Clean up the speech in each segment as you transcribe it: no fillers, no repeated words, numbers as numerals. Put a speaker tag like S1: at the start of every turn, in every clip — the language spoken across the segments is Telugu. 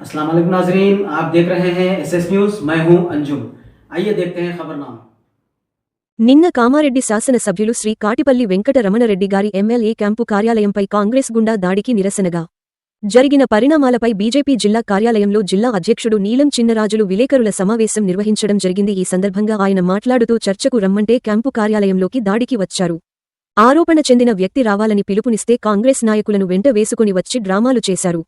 S1: अस्सलाम वालेकुम नाजरीन, आप देख रहे हैं एसएस न्यूज। मैं हूं अंजुम। आइए देखते हैं खबरनामा।
S2: నిన్న కామారెడ్డి శాసనసభ్యులు శ్రీ కాటిపల్లి వెంకట రమణరెడ్డి గారి ఎమ్మెల్యే క్యాంపు కార్యాలయంపై కాంగ్రెస్ గుండా దాడికి నిరసనగా జరిగిన పరిణామాలపై బీజేపీ జిల్లా కార్యాలయంలో జిల్లా అధ్యక్షుడు నీలం చిన్నరాజులు విలేకరుల సమావేశం నిర్వహించడం జరిగింది. ఈ సందర్భంగా ఆయన మాట్లాడుతూ చర్చకు రమ్మంటే క్యాంపు కార్యాలయంలోకి దాడికి వచ్చారు. ఆరోపణ చెందిన వ్యక్తి రావాలని పిలుపునిస్తే కాంగ్రెస్ నాయకులను వెంట వేసుకుని వచ్చి డ్రామాలు చేశారు.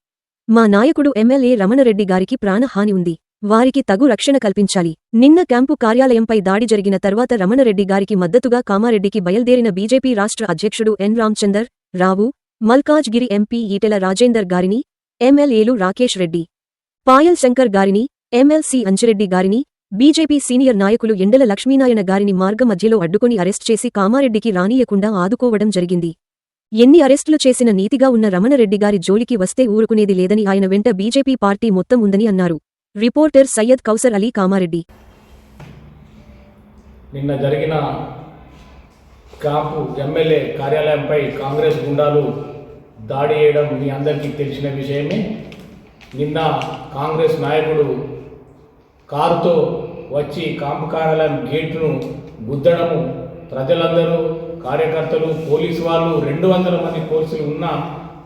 S2: మా నాయకుడు ఎమ్మెల్యే రమణరెడ్డి గారికి ప్రాణహాని ఉంది, వారికి తగు రక్షణ కల్పించాలి. నిన్న క్యాంపు కార్యాలయంపై దాడి జరిగిన తర్వాత రమణరెడ్డి గారికి మద్దతుగా కామారెడ్డికి బయల్దేరిన బీజేపీ రాష్ట్ర అధ్యక్షుడు ఎన్ రామచందర్ రావు, మల్కాజ్గిరి ఎంపీ ఈటెల రాజేందర్ గారిని, ఎమ్మెల్యేలు రాకేష్ రెడ్డి, పాయల్ శంకర్ గారిని, ఎమ్మెల్సీ అంజిరెడ్డి గారిని, బీజేపీ సీనియర్ నాయకులు ఎండల లక్ష్మీనారాయణ గారిని మార్గ మధ్యలో అడ్డుకుని అరెస్ట్ చేసి కామారెడ్డికి రానీయకుండా ఆదుకోవడం జరిగింది. ఎన్ని అరెస్టులు చేసిన నీతిగా ఉన్న రమణరెడ్డి గారి జోలికి వస్తే ఊరుకునేది లేదని ఆయన వెంట బీజేపీ పార్టీ మొత్తం ఉందని అన్నారు. రిపోర్టర్ సయ్యద్ కౌసర్ అలీ, కామారెడ్డి.
S3: నిన్న జరిగిన క్యాంపు ఎమ్మెల్యే కార్యాలయంపై కాంగ్రెస్ గుండాలు దాడి చేయడం మీ అందరికీ తెలిసిన విషయమే. నిన్న కాంగ్రెస్ నాయకుడు కారుతో వచ్చి క్యాంపు కార్యాలయం గేట్ను గుద్దడము, ప్రజలందరూ కార్యకర్తలు పోలీసు వాళ్ళు 200 మంది పోలీసులు ఉన్న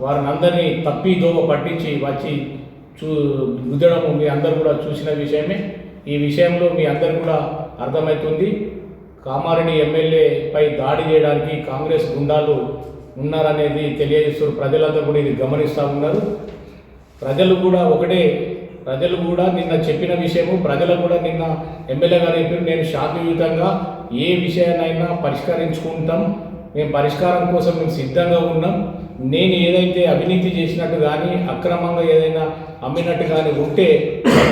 S3: వారినందరినీ తప్పిదోవ పట్టించి వచ్చి గుద్దడము మీ అందరూ కూడా చూసిన విషయమే. ఈ విషయంలో మీ అందరు కూడా అర్థమవుతుంది, కామారెడ్డి ఎమ్మెల్యేపై దాడి చేయడానికి కాంగ్రెస్ గుండాలు ఉన్నారనేది తెలియజేస్తారు. ప్రజలందరూ కూడా ఇది గమనిస్తూ ఉన్నారు. ప్రజలు కూడా నిన్న చెప్పిన విషయము, ప్రజలు కూడా నిన్న ఎమ్మెల్యే గారు చెప్పారు, నేను శాంతియుతంగా ఏ విషయాన్నైనా పరిష్కరించుకుంటాం, మేము పరిష్కారం కోసం మేము సిద్ధంగా ఉన్నాం. నేను ఏదైతే అవినీతి చేసినట్టు కానీ అక్రమంగా ఏదైనా అమ్మినట్టు కానీ ఉంటే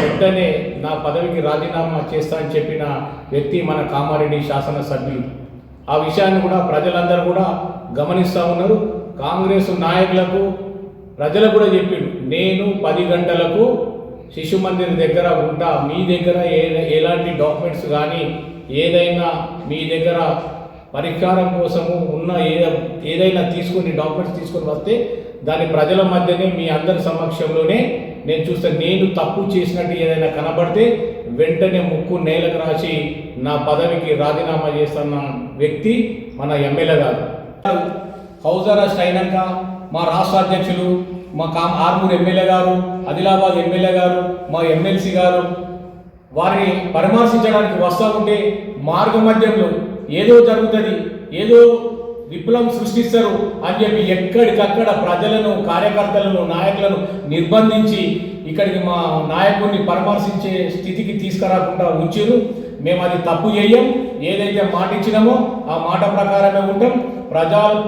S3: వెంటనే నా పదవికి రాజీనామా చేస్తా అని చెప్పిన వ్యక్తి మన కామారెడ్డి శాసనసభ్యులు. ఆ విషయాన్ని కూడా ప్రజలందరూ కూడా గమనిస్తూ ఉన్నారు. కాంగ్రెస్ నాయకులకు ప్రజలకు కూడా చెప్పిండు, నేను 10 గంటలకు శిశు మందిర్ దగ్గర ఉంటా, మీ దగ్గర ఎలాంటి డాక్యుమెంట్స్ కానీ ఏదైనా మీ దగ్గర పరిష్కారం కోసము ఉన్న ఏదైనా డాక్యుమెంట్స్ తీసుకొని వస్తే దాని ప్రజల మధ్యనే మీ అందరి సమక్షంలోనే నేను చూస్తాను. నేను తప్పు చేసినట్టు ఏదైనా కనబడితే వెంటనే ముక్కు నేలకు రాసి నా పదవికి రాజీనామా చేస్తున్న వ్యక్తి మన ఎమ్మెల్యే గారు. హౌస్ అరెస్ట్ అయినాక మా రాష్ట్ర అధ్యక్షులు, మా ఆర్మూర్ ఎమ్మెల్యే గారు, ఆదిలాబాద్ ఎమ్మెల్యే గారు, మా ఎమ్మెల్సీ గారు వారిని పరామర్శించడానికి వస్తూ ఉంటే మార్గ మధ్యంలో ఏదో జరుగుతుంది, ఏదో విప్లవం సృష్టిస్తారు అని చెప్పి ఎక్కడికక్కడ ప్రజలను, కార్యకర్తలను, నాయకులను నిర్బంధించి ఇక్కడికి మా నాయకుడిని పరామర్శించే స్థితికి తీసుకురాకుండా ఉంచారు. మేము అది తప్పు చేయం, ఏదైతే మాట ఇచ్చినామో ఆ మాట ప్రకారమే ఉంటాం.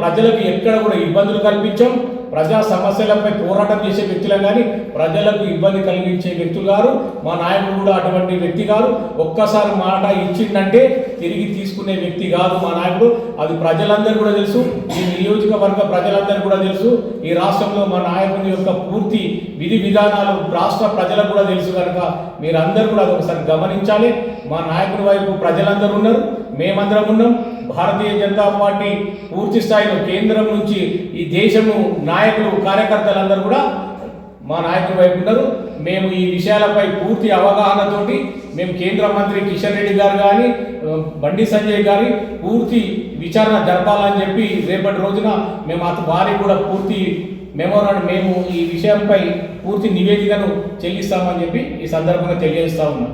S3: ప్రజలకు ఎక్కడ కూడా ఇబ్బందులు కల్పించాం. ప్రజా సమస్యలపై పోరాటం చేసే వ్యక్తులు కానీ ప్రజలకు ఇబ్బంది కలిగించే వ్యక్తులు గారు. మా నాయకుడు కూడా అటువంటి వ్యక్తి కాదు. ఒక్కసారి మాట ఇచ్చిందంటే తిరిగి తీసుకునే వ్యక్తి కాదు మా నాయకుడు. అది ప్రజలందరూ కూడా తెలుసు, ఈ నియోజకవర్గ ప్రజలందరూ కూడా తెలుసు. ఈ రాష్ట్రంలో మా నాయకుడి యొక్క పూర్తి విధి విధానాలు రాష్ట్ర ప్రజలకు కూడా తెలుసు. కనుక మీరందరూ కూడా అది ఒకసారి గమనించాలి. మా నాయకుడి వైపు ప్రజలందరూ ఉన్నారు, మేమందరం ఉన్నాం. భారతీయ జనతా పార్టీ పూర్తి స్థాయిలో కేంద్రం నుంచి ఈ దేశము నాయకులు, కార్యకర్తలందరూ కూడా మా నాయకుల వైపు ఉన్నారు. మేము ఈ విషయాలపై పూర్తి అవగాహనతోటి మేము కేంద్ర మంత్రి కిషన్ రెడ్డి గారు కానీ, బండి సంజయ్ గారి పూర్తి విచారణ జరపాలని చెప్పి రేపటి రోజున మేము వారికి కూడా పూర్తి మేము ఈ విషయంపై పూర్తి నివేదికను చెల్లిస్తామని చెప్పి ఈ సందర్భంగా తెలియజేస్తా ఉన్నాం.